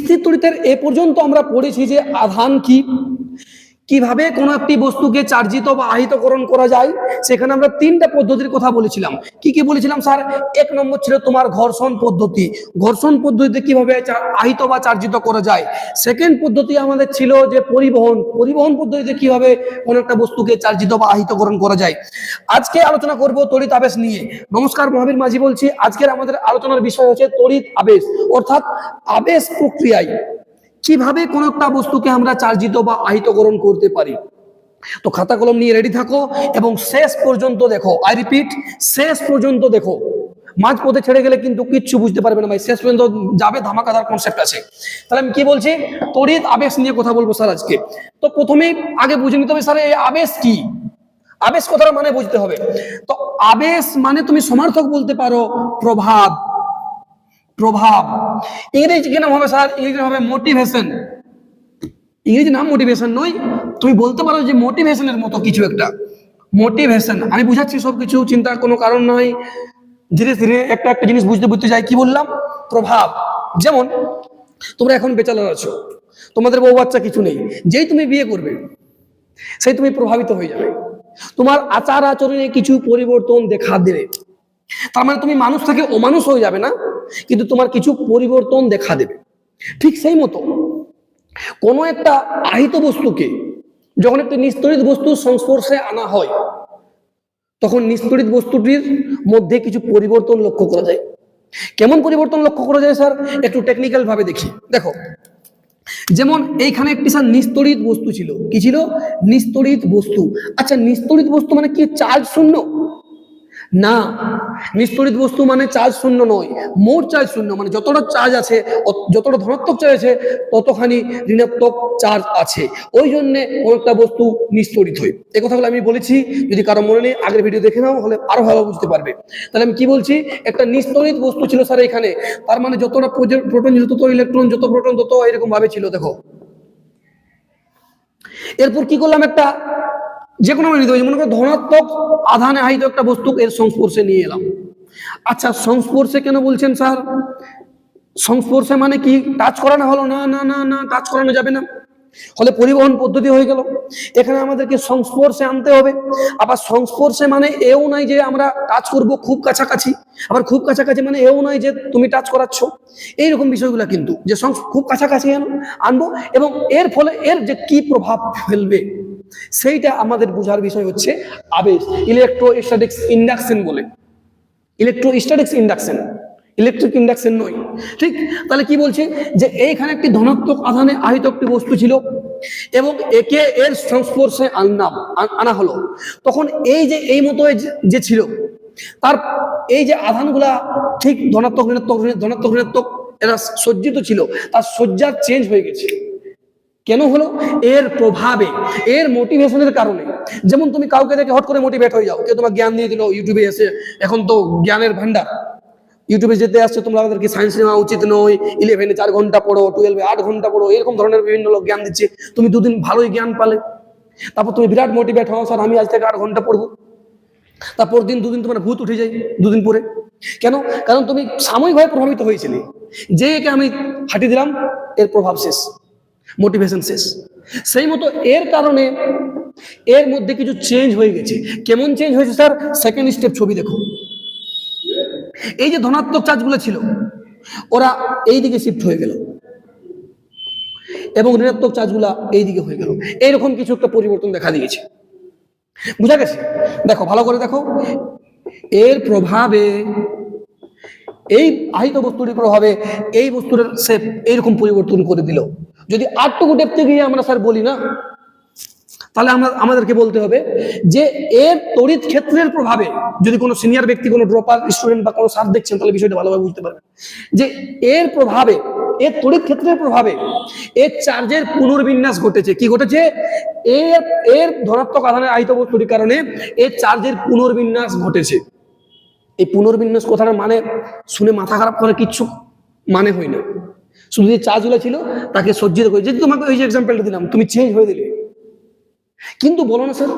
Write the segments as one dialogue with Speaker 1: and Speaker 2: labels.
Speaker 1: স্থির তড়িতের এ পর্যন্ত আমরা পড়েছি যে আধান কি, কিভাবে কোনো একটি বস্তুকে চার্জিত বা আহিতকরণ করা যায়। সেখানে আমরা তিনটা পদ্ধতির কথা বলেছিলাম। কি কি বলেছিলাম স্যার? এক নম্বর ছিল তোমার ঘর্ষণ পদ্ধতি, ঘর্ষণ পদ্ধতিতে কিভাবে আহিত বা চার্জিত করা যায়। সেকেন্ড পদ্ধতি আমাদের ছিল যে পরিবহন, পরিবহন পদ্ধতিতে কিভাবে কোনো একটা বস্তুকে চার্জিত বা আহিতকরণ করা যায়। আজকে আলোচনা করব তড়িৎ আবেশ নিয়ে। নমস্কার, মহাবীর মাঝি বলছি। আজকের আমাদের আলোচনার বিষয় হচ্ছে তড়িৎ আবেশ, অর্থাৎ আবেশ প্রক্রিয়ায় কিভাবে কোন একটা বস্তুকে আমরা চার্জিত বা আহিতকরণ করতে পারি। তো খাতা কলম নিয়ে রেডি থাকো এবং শেষ পর্যন্ত দেখো। আই রিপিট, শেষ পর্যন্ত দেখো। মাঝ পথে ছেড়ে গেলে কিন্তু কিচ্ছু বুঝতে পারবে না ভাই। শেষ পর্যন্ত যাবে, ধামাকাদার কনসেপ্ট আছে। তাহলে আমি কি বলছি? তড়িৎ আবেশ নিয়ে কথা বলবো স্যার আজকে। তো প্রথমেই আগে বুঝে নিতে হবে স্যার এই আবেশ কি। আবেশ কথাটা মানে বুঝতে হবে। তো আবেশ মানে তুমি সমার্থক বলতে পারো প্রভাব, প্রভাব। ইংরেজি কি নাম হবে স্যার? ইংরেজি হবে মোটিভেশন। ইংরেজি নাম মোটিভেশন নয়, তুমি বলতে পারো যে মোটিভেশনের মতো কিছু একটা, মোটিভেশন। আমি বুঝাচ্ছি সবকিছু, চিন্তার কোনো কারণ নাই। ধীরে ধীরে একটা একটা জিনিস বুঝতে বুঝতে যাই। কি বললাম? প্রভাব। যেমন তোমরা এখন বেচালার আছো, তোমাদের বউ বাচ্চা কিছু নেই, যেই তুমি বিয়ে করবে সেই তুমি প্রভাবিত হয়ে যাবে। তোমার আচার আচরণে কিছু পরিবর্তন দেখা দেবে। তার মানে তুমি মানুষ থেকে অমানুষ হয়ে যাবে না, কিন্তু তোমার কিছু পরিবর্তন দেখা দেবে। ঠিক সেই মতো কোনো একটা আহিত বস্তুকে যখন একটি নিস্তড়িত বস্তুর সংস্পর্শে আনা হয়, তখন নিস্তড়িত বস্তুটির মধ্যে কিছু পরিবর্তন লক্ষ্য করা যায়। কেমন পরিবর্তন লক্ষ্য করা যায় স্যার? একটু টেকনিক্যাল ভাবে দেখি। দেখো, যেমন এইখানে একটি স্যার নিস্তড়িত বস্তু ছিল। কি ছিল? নিস্তড়িত বস্তু। আচ্ছা, নিস্তড়িত বস্তু মানে কি চার্জ শূন্য? না, নিস্তড়িত বস্তু মানে চার্জ শূন্য নয়, মোট চার্জ শূন্য। মানে যতটা চার্জ আছে, যতটা ধনাত্মক চার্জ আছে, ততখানি ঋণাত্মক চার্জ আছে। ওই জন্যে একটা বস্তু নিস্তড়িত হয়। এই কথাগুলো আমি বলেছি, যদি কারো মনে নেই আগের ভিডিও দেখে নাও, হলে আরো ভালো বুঝতে পারবে। তাহলে আমি কি বলছি? একটা নিস্তড়িত বস্তু ছিল স্যার এখানে। তার মানে যতটা প্রোটন ছিল তত ইলেকট্রন, যত প্রোটন তত এরকম ভাবে ছিল। দেখো, এরপর কি করলাম? একটা যে কোনো নিতে পারি, মনে করো ধনাত্মক আধানে আহিত একটা বস্তু এর সংস্পর্শে নিয়ে এলাম। আচ্ছা, সংস্পর্শে কেন বলছেন স্যার? সংস্পর্শে মানে কি টাচ করানো হলো? না না না না, টাচ করানো যাবে না, হলে পরিবহন পদ্ধতি হয়ে গেল। এখানে আমাদেরকে সংস্পর্শে আনতে হবে। আবার সংস্পর্শে মানে এও নাই যে আমরা টাচ করব খুব কাছাকাছি, আবার খুব কাছাকাছি মানে এও নয় যে তুমি টাচ করাচ্ছ। এইরকম বিষয়গুলো কিন্তু যে খুব কাছাকাছি আনবো, এবং এর ফলে এর যে কি প্রভাব ফেলবে সেইটা আমাদের বোঝার বিষয় হচ্ছে আবেশ। ইলেকট্রোস্ট্যাটিক্স ইন্ডাকশন বলে। ইলেকট্রোস্ট্যাটিক্স ইন্ডাকশন, ইলেকট্রিক ইন্ডাকশন নয়। ঠিক? তাহলে কি বলছে? যে এইখানে একটি ধনাত্মক আধানে আহিত একটি বস্তু ছিল এবং একে এর সংস্পর্শে আনা হলো। তখন এই যে এই মতো যে ছিল, তার এই যে আধানগুলা ঠিক ধনাত্মক ঋণাত্মক ধনাত্মক ঋণাত্মক এরা সজ্জিত ছিল, তার সজ্জার চেঞ্জ হয়ে গেছে। কেন হলো? এর প্রভাবে, এর মোটিভেশনের কারণে। যেমন তুমি কাউকে দেখে হট করে মোটিভেট হয়ে যাও, কেউ তোমার জ্ঞান দিয়ে দিল, ইউটিউবে এসে, এখন তো জ্ঞানের ভান্ডার, ইউটিউবে যেতে আসছে, তোমরা আমাদেরকে সায়েন্স নেওয়া উচিত নয়, 11-এ 4 ঘন্টা পড়ো, 12-এ 8 ঘন্টা পড়ো, এরকম ধরনের বিভিন্ন লোক জ্ঞান দিচ্ছে। তুমি দুদিন ভালোই জ্ঞান পালে, তারপর তুমি বিরাট মোটিভেট হও, স্যার আমি আজ থেকে 8 ঘন্টা পড়বো। তারপর দুদিন তোমার ভূত উঠে যায় দুদিন পরে। কেন? কারণ তুমি সাময়িকভাবে প্রভাবিত হয়েছিলে, যে একে আমি হাঁটিয়ে দিলাম, এর প্রভাব শেষ, মোটিভেশন শেষ। সেই মতো এর কারণে এর মধ্যে কিছু চেঞ্জ হয়ে গেছে। কেমন চেঞ্জ হয়েছে স্যার? সেকেন্ড স্টেপ ছবি দেখো। এই যে ধনাত্মক চার্জগুলো ছিল, ওরা এই দিকে শিফট হয়ে গেল এবং ঋণাত্মক চার্জগুলা এই দিকে হয়ে গেল। এইরকম কিছু একটা পরিবর্তন দেখা দিয়েছে। বুঝা গেছে? দেখো, ভালো করে দেখো। এর প্রভাবে, এই আহিত বস্তুটির প্রভাবে এই বস্তুর শেপ এইরকম পরিবর্তন করে দিল। যদি আটটুকু ডেপতে গিয়ে আমরা স্যার বলি না, তাহলে আমাদেরকে বলতে হবে যে এর তড়িৎ ক্ষেত্রের প্রভাবে, যদি কোনো সিনিয়র ব্যক্তি, কোনো ড্রপার স্টুডেন্ট বা কোনো স্যার দেখছেন, তাহলে বিষয়টা ভালোভাবে বুঝতে পারবেন যে এর প্রভাবে, এর তড়িৎ ক্ষেত্রের প্রভাবে এর চার্জের পুনর্বিন্যাস ঘটেছে। কি ঘটেছে? এর ধনাত্মক আধানের আহিত বস্তুটির কারণে এর চার্জের পুনর্বিন্যাস ঘটেছে। এই পুনর্বিন্যাস কথাটা মানে শুনে মাথা খারাপ করে কিচ্ছু মানে হয় না। শুধু যে চার্জগুলো ছিল তাকে সজ্জিত করে, যদি তোমাকে ওই যে এক্সাম্পলটা দিলাম, তুমি চেঞ্জ হয়ে দিলে। কিন্তু বলো না স্যার,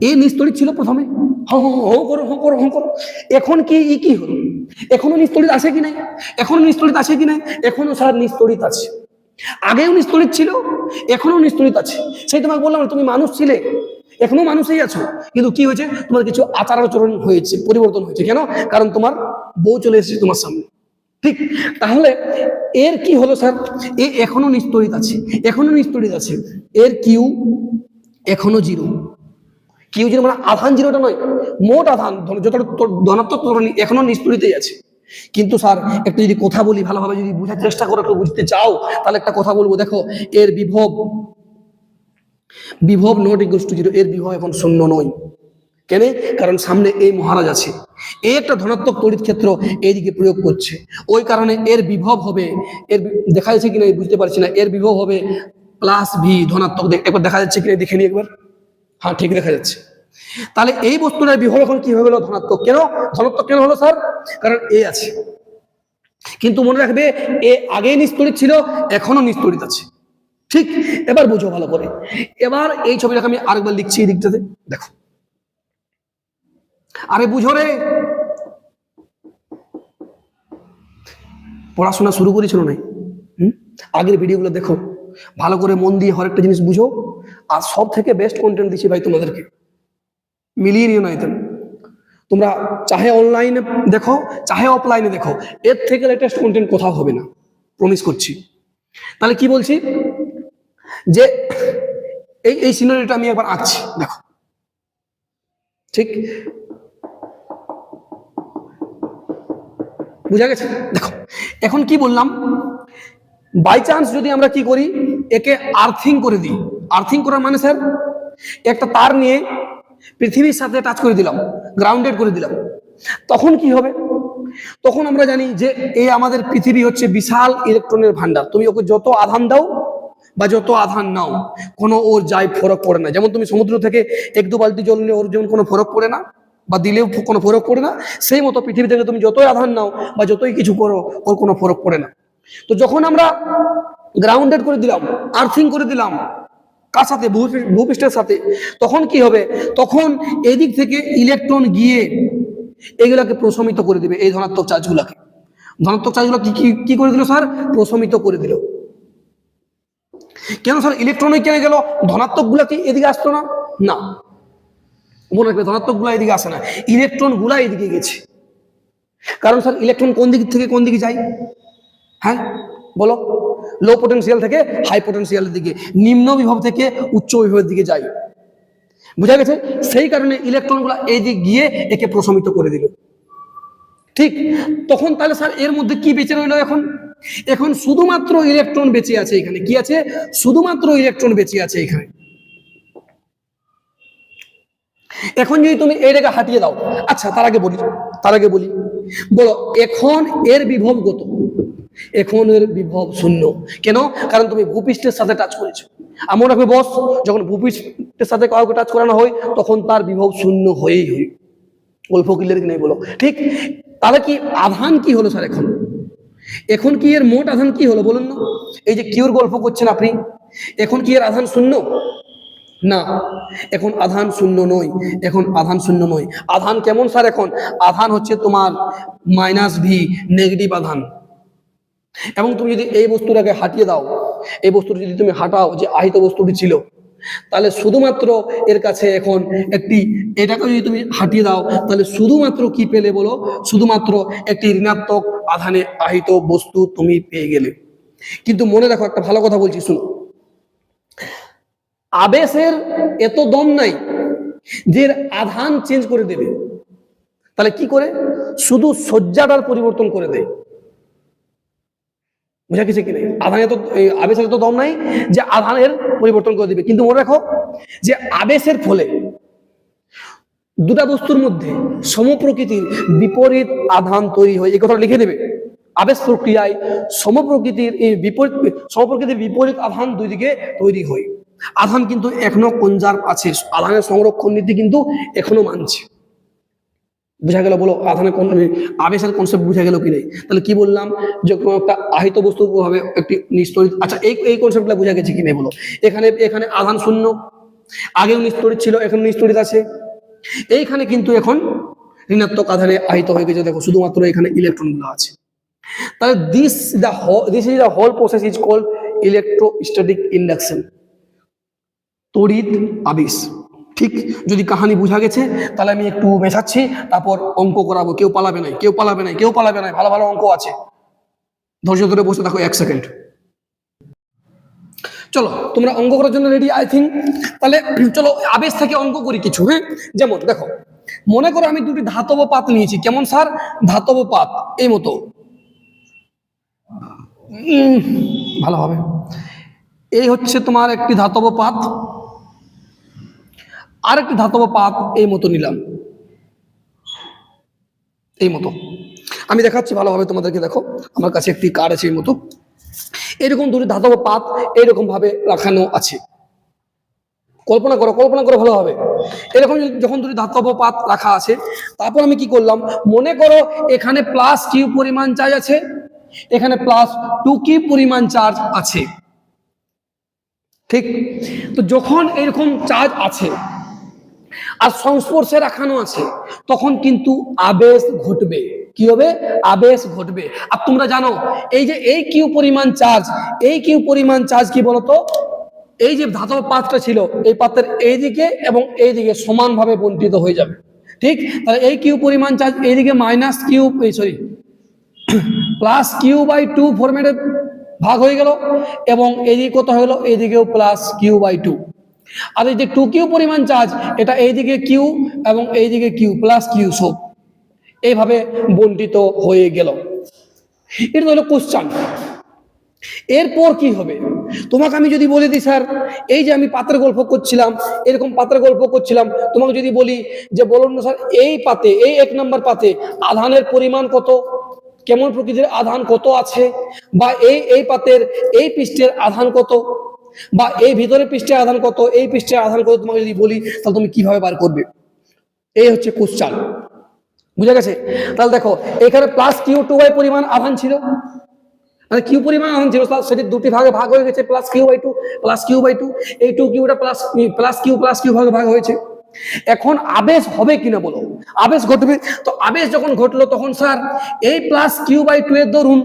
Speaker 1: এ নিস্তড়িত ছিল প্রথমে, হ করো, এখন কি হলো? এখনো নিস্তড়িত আছে কি নাই? এখনো নিস্তড়িত আছে কি নাই? এখনো স্যার নিস্তড়িত আছে। আগেও নিস্তড়িত ছিল, এখনো নিস্তড়িত আছে। সেই তোমাকে বললাম তুমি মানুষ ছিলে, এখনো মানুষই আছো, কিন্তু কি হয়েছে তোমার কিছু আচার আচরণ হয়েছে, পরিবর্তন হয়েছে। কেন? কারণ তোমার বউ চলে এসেছে তোমার সামনে। ঠিক, তাহলে এর কি হলো স্যার? এ এখনো নিস্তড়িত আছে, এখনো নিস্তড়িত আছে। এর কিউ এখনো জিরো। কিউ জিরো মানে আধান জিরোটা নয়, মোট আধান যত ধনাত্মক এখনো নিস্তড়িতই আছে। কিন্তু স্যার একটু যদি কথা বলি, ভালোভাবে যদি বোঝার চেষ্টা করো, একটু বুঝতে চাও, তাহলে একটা কথা বলবো। দেখো, এর বিভব নট ইকুয়ালস টু জিরো, এর বিভব এখন শূন্য নয়। কেন? কারণ সামনে এই মহারাজ আছে, এই একটা ধনাত্মক তড়িৎ ক্ষেত্র এইদিকে প্রয়োগ করছে, ওই কারণে এর বিভব হবে, এর দেখা যাচ্ছে কিনা বুঝতে পারছি না, এর বিভব হবে প্লাস ভি ধনাত্মক। একবার দেখা যাচ্ছে কিনা দেখে নি একবার। হ্যাঁ, ঠিক দেখা যাচ্ছে। তাহলে এই বস্তুটার বিভব এখন কি হয়ে গেল? ধনাত্মক। কেন ধনাত্মক কেন হলো স্যার? কারণ এ আছে। কিন্তু মনে রাখবে, এ আগে নিস্তড়িত ছিল, এখনো নিস্তড়িত আছে। ঠিক, এবার বুঝো ভালো করে। এবার এই ছবিটাকে আমি আরেকবার লিখছি এই দিকটাতে, দেখো। আরে বুঝো রে, পড়াশোনা শুরু করেছিল নাই? আগের ভিডিওগুলো দেখো, ভালো করে মন দিয়ে হর একটা জিনিস বুঝো। আর সব থেকে বেস্ট কন্টেন্ট দিচ্ছি ভাই তোমাদেরকে, মিলিয়ে নিও না। এতে তোমরা চাহে অনলাইনে দেখো, চাহে অফলাইনে দেখো, এর থেকে লেটেস্ট কন্টেন্ট কোথাও হবে না, প্রমিস করছি। তাহলে কি বলছি, যে এই সিনারিটা আমি একবার আঁকছি, দেখো। ঠিক, বুঝা গেছে? দেখো, এখন কি বললাম, বাই চান্স যদি আমরা কি করি, একে আর্থিং করে দিই। আর্থিং করার মানে স্যার, একটা তার নিয়ে পৃথিবীর সাথে টাচ করে দিলাম, গ্রাউন্ডেড করে দিলাম, তখন কি হবে? তখন আমরা জানি যে এই আমাদের পৃথিবী হচ্ছে বিশাল ইলেকট্রনের ভান্ডার। তুমি ওকে যত আধান দাও বা যত আধান নাও, কোনো ওর যাই ফরক পড়ে না। যেমন তুমি সমুদ্র থেকে 1-2 বালতি জল নিলে ওর যেমন কোনো ফরক পড়ে না, বা দিলেও কোনো ফরক পড়ে না, সেই মতো পৃথিবী থেকে তুমি যতই আধান নাও বা যতই কিছু করো, ওর কোনো ফরক পড়ে না। তো যখন আমরা গ্রাউন্ডেড করে দিলাম, আর্থিং করে দিলাম, কার সাথে? ভূপৃষ্ঠের সাথে, তখন কি হবে? তখন এদিক থেকে ইলেকট্রন গিয়ে এগুলাকে প্রশমিত করে দিবে, এই ধনাত্মক চার্জগুলাকে। ধনাত্মক চার্জগুলো কি করে দিল স্যার? প্রশমিত করে দিল। কেন স্যার? ইলেকট্রন কেন গেল? ধনাত্মক গুলা কি এদিকে আসতো না? না, মনে রাখবে, ধনাত্মক গুলা এদিকে আসে না, ইলেকট্রন গুলা এদিকে গেছে। কারণ স্যার ইলেকট্রন কোন দিক থেকে কোন দিকে যায়? হ্যাঁ বলো, লো পোটেনশিয়াল থেকে হাই পোটেনশিয়ালের দিকে, নিম্ন বিভব থেকে উচ্চ বিভবের দিকে যায়। বুঝা গেছে? সেই কারণে ইলেকট্রনগুলো এই দিক গিয়ে একে প্রশমিত করে দিল। ঠিক, তখন তাহলে স্যার এর মধ্যে কি বেঁচে রইল? এখন শুধুমাত্র ইলেকট্রন বেঁচে আছে এখানে। কি আছে? শুধুমাত্র ইলেকট্রন বেঁচে আছে এখানে। এখন যদি তুমি এটাকে হাঁটিয়ে দাও, আচ্ছা তার আগে বলি, বলো এখন এর বিভব কত? এখন এর বিভব শূন্য। কেন? কারণ তুমি ভূপৃষ্ঠের সাথে টাচ করেছো। মনে রাখবে বস, যখন ভূপৃষ্ঠের সাথে কাউকে টাচ করানো হয়, তখন তার বিভব শূন্য হয়েই হয়। গল্প ক্লিয়ার কি নাই বলো? ঠিক, তাহলে কি আধান কি হলো স্যার? এখন কি এর মোট আধান কি হলো বলুন না? এই যে কিউর গল্প করছেন আপনি, এখন কি এর আধান শূন্য? না, এখন আধান শূন্য নয়, এখন আধান শূন্য নয়। আধান কেমন স্যার? এখন আধান হচ্ছে তোমার -v, নেগেটিভ আধান। এবং তুমি যদি এই বস্তুটাকে হাঁটিয়ে দাও, এই বস্তুটা যদি তুমি হাঁটাও, যে আহিত বস্তুটি ছিল, তাহলে শুধুমাত্র এর কাছে এখন এটাকে যদি তুমি হাঁটিয়ে দাও, তাহলে শুধুমাত্র কি পেলে বলো? শুধুমাত্র একটি ঋণাত্মক আধানে আহিত বস্তু তুমি পেয়ে গেলে। কিন্তু মনে রাখো, একটা ভালো কথা বলছি, শুনো, আবেশের এত দম নাই যে আধান চেঞ্জ করে দেবে। তাহলে কি করে? শুধু সজ্জাটার পরিবর্তন করে দেয়। বুঝা গেছে কি নাই? আবেশের এত দম নাই যে আধানের পরিবর্তন করে দিবে। কিন্তু মনে রাখো যে আবেশের ফলে দুটা বস্তুর মধ্যে সমপ্রকৃতির বিপরীত আধান তৈরি হয়। এই কথাটা লিখে দেবে। আবেশ প্রক্রিয়ায় সমপ্রকৃতির বিপরীত আধান দুই দিকে তৈরি হয়। আধান কিন্তু এখনো কনজার্ভ আছে, আধানের সংরক্ষণ নীতি কিন্তু এখনো মানছে। বুঝা গেল বলো? আবেশের কনসেপ্ট বুঝা গেল কি নাই? তাহলে কি বললাম, যে কোনো একটা আহিত বস্তু ভাবে একটি নিস্তড়িত। আচ্ছা, এই কনসেপ্টটা বুঝা গেছে কি নাই বলো? এখানে আধান শূন্য, আগেও নিস্তড়িত ছিল, এখন নিস্তড়িত আছে। এইখানে কিন্তু এখন ঋণাত্মক আধানে আহিত হয়ে গেছে, দেখো শুধুমাত্র এখানে ইলেকট্রনগুলো আছে। তাহলে this is the whole process is called electrostatic induction, তড়িৎ আবেশ। ঠিক, যদি কাহিনী বোঝা গেছে তাহলে আমি একটু মেশাচ্ছি, তারপর অঙ্ক করাবো। কেউ পালাবে নাই, কেউ পালাবে নাই, কেউ পালাবে নাই, ভালো ভালো অঙ্ক আছে, ধৈর্য ধরে বসে থাকো 1 সেকেন্ড। চলো তোমরা অঙ্ক করার জন্য রেডি আই থিঙ্ক। তাহলে চলো আবেশ থেকে অঙ্ক করি কিছু। হ্যাঁ, যেমন দেখো, মনে করো আমি দুটি ধাতব পাত নিয়েছি। কেমন স্যার? ধাতব পাত এই মতো, ভালোভাবে, এই হচ্ছে তোমার একটি ধাতব পাত, আর একটি ধাতব পাত এই মতো নিলাম, এই মতো। আমি দেখাচ্ছি ভালোভাবে তোমাদেরকে। দেখো আমার কাছে একটি কার্ড আছে এই মতো, এরকম দুটি ধাতব পাত এরকম ভাবে রাখানো আছে। কল্পনা করো, কল্পনা করো ভালোভাবে। এরকম যখন দুটি ধাতব পাত রাখা আছে, তারপর আমি কি করলাম, মনে করো এখানে প্লাস কিউ পরিমাণ চার্জ আছে, এখানে প্লাস 2 কিউ পরিমাণ চার্জ আছে। ঠিক, তো যখন এরকম চার্জ আছে আর সংস্পর্শে রাখানো আছে, তখন কিন্তু আবেশ ঘটবে। কি হবে? আবেশ ঘটবে। আর তোমরা জানো এই যে এই কিউ পরিমাণ চার্জ, এই কিউ পরিমাণ চার্জ কি বলতো, এই যে ধাতব পাতটা ছিল, এই পাতের এইদিকে এবং এইদিকে সমানভাবে বন্টিত হয়ে যাবে। ঠিক, তাহলে এই কিউ পরিমাণ চার্জ এইদিকে minus Q, plus Q by 2 ফরম্যাটে ভাগ হয়ে গেল, এবং এইদিকে কত হয়ে গেল, এইদিকেও প্লাস কিউ বাই 2। আর এই যে 2 কিউ পরিমাণ চার্জ, এটা এইদিকে কিউ এবং এইদিকে কিউ প্লাস কিউ, সব এইভাবে বন্টিত হয়ে গেল। এটা হলো কোশ্চেন। এরপর কি হবে তোমাকে আমি যদি বলে দিই, স্যার এই যে আমি পাত্রের গল্প করছিলাম, এরকম পাত্রের গল্প করছিলাম, তোমাকে যদি বলি যে বলুন না স্যার এই পাতে, এই 1 নম্বর পাতে আধানের পরিমাণ কত, কেমন প্রকৃতির আধান কত আছে, বা এই পাতের এই পৃষ্ঠের আধান কত, বা এই ভিতরের পৃষ্ঠের আধান কত, এই পৃষ্ঠের আধান কত, তোমাকে যদি বলি তাহলে তুমি কিভাবে বার করবে? এই হচ্ছে কোশ্চেন। বুঝা গেছে? তাহলে দেখো এখানে প্লাস কিউ 2 পরিমাণ আধান ছিল, মানে কিউ পরিমাণ আধান ছিল, সেটি দুটি ভাগে ভাগ হয়ে গেছে, plus Q by 2 plus Q by 2। এই 2 কিউটা প্লাস কিউ ভাগে ভাগ হয়েছে। এখন আবেশ হবে কিনা বলো? আবেশ ঘটবে। তো আবেশ যখন ঘটলো তখন স্যার এই প্লাস কিউ বাই 2 এর দরুন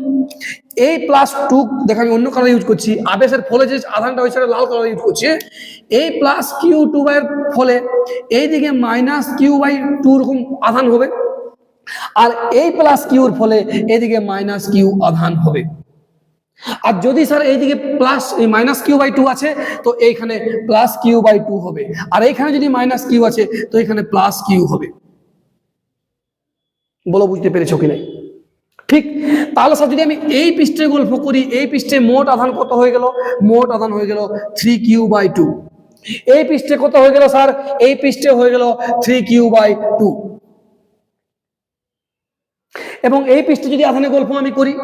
Speaker 1: এই প্লাস 2, দেখো আমি অন্য কালার ইউজ করছি, আবেশের ফলে যে আধানটা হয়েছে লাল কালার ইউজ করছি, এই প্লাস কিউ 2 এর ফলে এইদিকে মাইনাস কিউ বাই 2 এরকম আধান হবে, আর এই প্লাস কিউর ফলে এইদিকে মাইনাস কিউ আধান হবে। আর যদি স্যার এইদিকে প্লাস মাইনাস কিউ বাই 2 আছে, তো এইখানে প্লাস কিউ বাই 2 হবে, আর এইখানে যদি মাইনাস কিউ আছে তো এখানে প্লাস কিউ হবে। বলো বুঝতে পেরেছো কি নাই? ঠিক, তাহলে স্যার যদি আমি এই পৃষ্ঠে গল্প করি, এই পৃষ্ঠে মোট আধান কত হয়ে গেল? মোট আধান হয়ে গেল 3 কিউ বাই 2। এই পৃষ্ঠে কত হয়ে গেল স্যার? এই পৃষ্ঠে হয়ে গেল 3 কিউ বাই 2। এবং এই পৃষ্ঠে যদি আধানের গল্প আমি করি,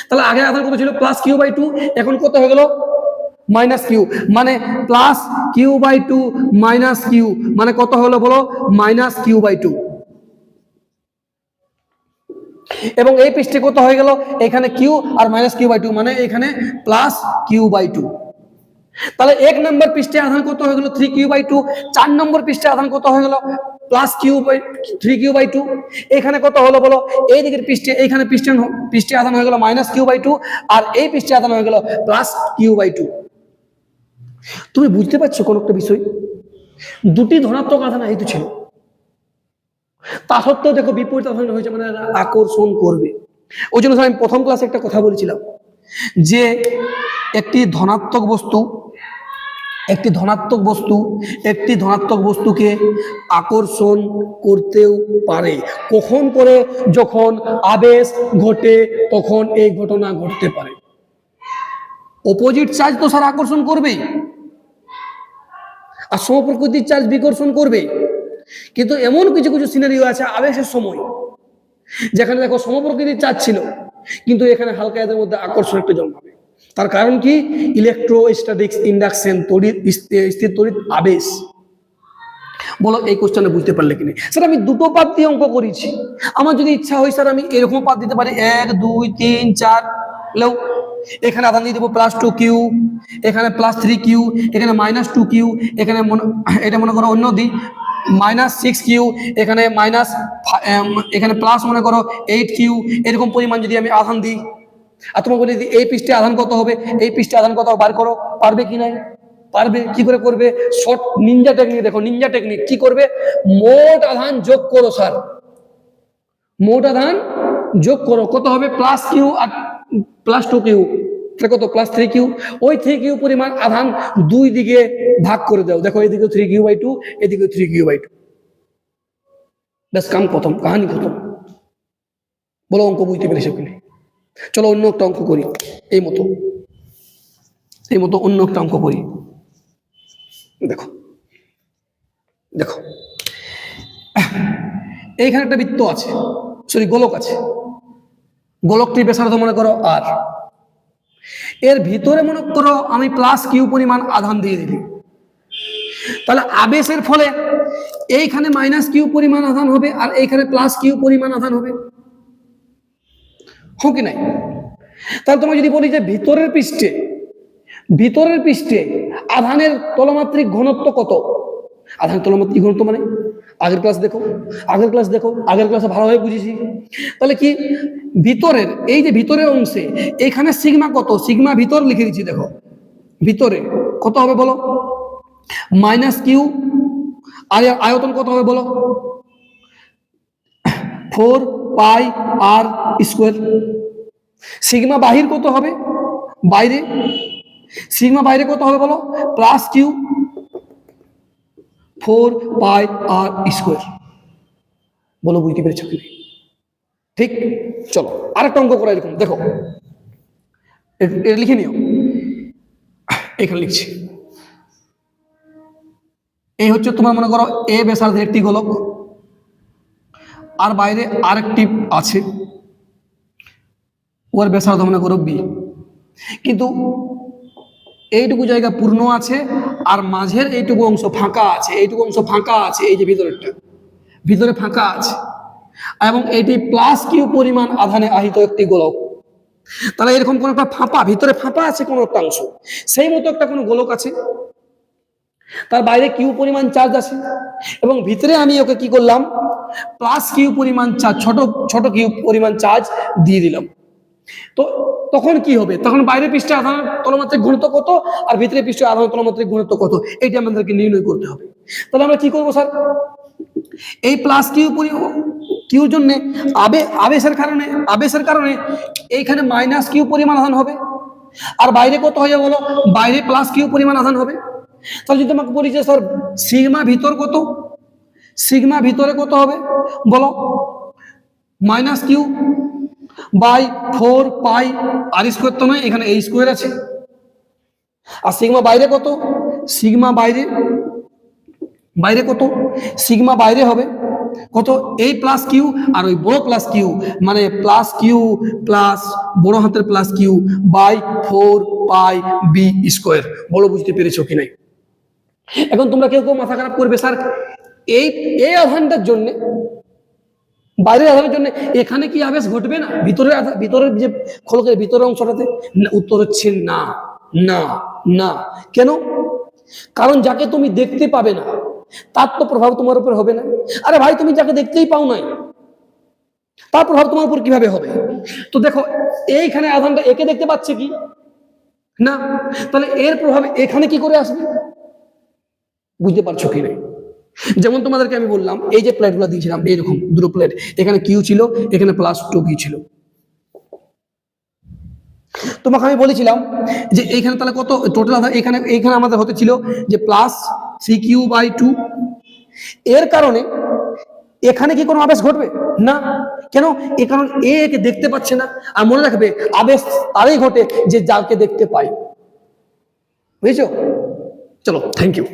Speaker 1: তাহলে আগে আধান কত ছিল? প্লাস কিউ বাই 2, এখন কত হয়ে গেল? Minus Q. মানে plus Q by 2 minus Q, মানে কত হলো বলো? Minus Q by 2। এবং এই পৃষ্ঠে কত হয়ে গেল? এখানে কিউ আর মাইনাস কিউ বাই 2, মানে এখানে প্লাস কিউ বাই 2। তাহলে 1 নম্বর পৃষ্ঠে আধান কত হয়ে গেল? 3 কিউ বাই 2। 4 নম্বর পৃষ্ঠে আধান কত হয়ে গেল? Plus Q by 3 Q by 2। এখানে কত হলো বলো? এই দিকের পৃষ্ঠে, এইখানে পৃষ্ঠে আধান হয়ে গেল মাইনাস কিউ বাই 2, আর এই পৃষ্ঠে আধান হয়ে গেল প্লাস কিউ বাই 2। তুমি বুঝতে পারছো কোন একটা বিষয়? দুটি ধনাত্মক আধান আহিত ছিল, তা সত্ত্বেও দেখো বিপরীত আধান হয়েছে, মানে আকর্ষণ করবে। ওই জন্য আমি প্রথম ক্লাসে একটা কথা বলেছিলাম যে একটি ধনাত্মক বস্তুকে আকর্ষণ করতেও পারে। কখন করে? যখন আবেশ ঘটে তখন এই ঘটনা ঘটতে পারে। অপোজিট চার্জ তো স্যার আকর্ষণ করবেই, আর সমপ্রকৃতির চার্জ বিকর্ষণ করবে। কিন্তু এমন কিছু কিছু সিনারিও আছে আবেশের সময়, যেখানে দেখো সমপ্রকৃতির চার্জ ছিল কিন্তু এখানে হালকা এদের মধ্যে আকর্ষণ একটা জন্মাবে। তার কারণ কি? ইলেকট্রোস্ট্যাটিক্স ইন্ডাকশন, স্থির তড়িৎ আবেশ। বলো এই কোশ্চেনে বুঝতে পারলে কিনা? স্যার আমি দুটো পাত দিয়ে অঙ্ক করেছি, আমার যদি ইচ্ছা হয় স্যার আমি এরকম পাত দিতে পারি 1 2 3 4, লো এখানে আধান দিয়ে দেবো প্লাস 2 কিউ, এখানে প্লাস 3 কিউ, এখানে মাইনাস 2 কিউ, এখানে এটা মনে করো অন্য দিই -6q, এখানে এখানে প্লাস মনে করো 8q, এরকম পরিমাণ যদি আমি আধান দিই, আর তোমাকে বলি এই পৃষ্ঠে আধান কত হবে, এই পৃষ্ঠে আধান কত বার করো, পারবে কি নাই? পারবে। কি করে করবে? শর্ট নিনজা টেকনিক দেখো, নিনজা টেকনিক কি করবে, মোট আধান যোগ করো স্যার, মোট আধান যোগ করো, কত হবে? +q আর +2q, কত? +3q। ওই 3q পরিমাণ আধান দুই দিকে ভাগ করে দাও, দেখো এদিকে 3q/2, এদিকে 3q/2, ব্যাস কাম খতম, কাহানি খতম। বলো অঙ্ক বুঝতে পেরেছো কিনা? চলো অন্য একটা অঙ্ক করি, এই মতো অন্য একটা অঙ্ক করি। দেখো দেখো, এইখানে একটা বৃত্ত আছে, সরি গোলক আছে, গোলকটি ব্যাসার্ধ মনে করো আর, এর ভিতরে মনে করো আমি +q পরিমাণ আধান দিয়ে দিলি, তাহলে আবেশের ফলে এইখানে -q পরিমাণ আধান হবে আর এইখানে +q পরিমাণ আধান হবে, হোক কি নাই? তাহলে তোমাকে যদি বলি যে ভিতরের পৃষ্ঠে আধানের তলমাত্রিক ঘনত্ব কত? আধানের তলমাত্রিক ঘনত্ব মানে আগের ক্লাসে ভালোভাবে বুঝেছি। তাহলে কি ভিতরের, এই যে ভিতরের অংশে এখানে সিগমা কত? সিগমা ভিতর লিখে দিচ্ছি, দেখো ভিতরে কত হবে বলো? -q, আর আয়তন কত হবে বলো? 4πr²। সিগমা বাহির কত হবে? সিগমা বাইরে কত হবে বলো? +q 4πr²। বলো বুঝতে পেরেছো কি? ঠিক। চলো আরেকটা অঙ্ক করা, এরকম দেখো, এটা লিখে নিও, এখানে লিখছি। এই হচ্ছে তোমার মনে করো এ ব্যাসার্ধের একটি গোলক, আর বাইরে আরেকটি আছে, ওর ব্যাসার্ধ মনে করো বি, কিন্তু এইটুকু জায়গা পূর্ণ আছে আর মাঝের এইটুকু অংশ ফাঁকা আছে, এই যে ভিতরে ফাঁকা আছে, এবং এটি +q পরিমাণ আধানে আহিত একটি গোলক। তাহলে এরকম কোন একটা ভিতরে ফাঁপা আছে কোন একটা অংশ, সেই মতো একটা কোনো গোলক আছে, তার বাইরে q পরিমাণ চার্জ আছে, এবং ভিতরে আমি ওকে কি করলাম? +q পরিমাণ চার্জ, ছোট q পরিমাণ চার্জ দিয়ে দিলাম। তো তখন কি হবে? তখন বাইরের পৃষ্ঠে আধান তলমাত্রিক ঘনত্ব কত আর ভিতরের পৃষ্ঠে আধান তলমাত্রিক ঘনত্ব কত, এইটা আমাদেরকে নির্ণয় করতে হবে। তাহলে আমরা কি করবো স্যার? এই +q জন্য আবেশের কারণে এইখানে -q পরিমাণ আধান হবে, আর বাইরে কত হয়ে বলো? বাইরে +q পরিমাণ আধান হবে। তাহলে যদি তোমাকে বলি যে স্যার সিগমা ভিতরে কত হবে বলো? -q/4πr², তো নয়, এখানে a² আছে। আর সিগমা বাইরে কত? সিগমা বাইরে কত? সিগমা বাইরে হবে কত? এই +q আর ওই বড় +q, মানে +q প্লাস বড় হাতের +q বাই 4πb²। বলো বুঝতে পেরেছো কি নাই? এখন তোমরা কেউ মাথা খারাপ করবে, স্যার এই আধানটার জন্য, বাইরের আধানের জন্য এখানে কি আবেশ ঘটবে না ভিতরের যে খোলকের ভিতরের অংশটাতে? উত্তর হচ্ছে না, না, না। কেন? কারণ যাকে তুমি দেখতে পাবে না তার তো প্রভাব তোমার উপর হবে না। আরে ভাই, তুমি যাকে দেখতেই পাও নাই তার প্রভাব তোমার উপর কিভাবে হবে? তো দেখো এইখানে আধানটা একে দেখতে পাচ্ছে কি না, তাহলে এর প্রভাব এখানে কি করে আসবে? বুঝতে পারছো কি নাই? যেমন তোমাদেরকে আমি বললাম, এই যে প্লেটগুলো দিয়েছিলাম এইরকম দুটো প্লেট, এখানে কিউ ছিল, এখানে +2q ছিল। তোমাকে আমি বলেছিলাম যে এইখানে তাহলে কত টোটাল আধান? এখানে আমাদের হতে ছিল যে +3q/2। এর কারণে এখানে কি কোনো আবেশ ঘটবে না? কেন? এ কারণ একে দেখতে পাচ্ছে না। আর মনে রাখবে, আবেশ তারই ঘটে যে যাকে দেখতে পাই। বুঝেছো? চলো, থ্যাংক ইউ।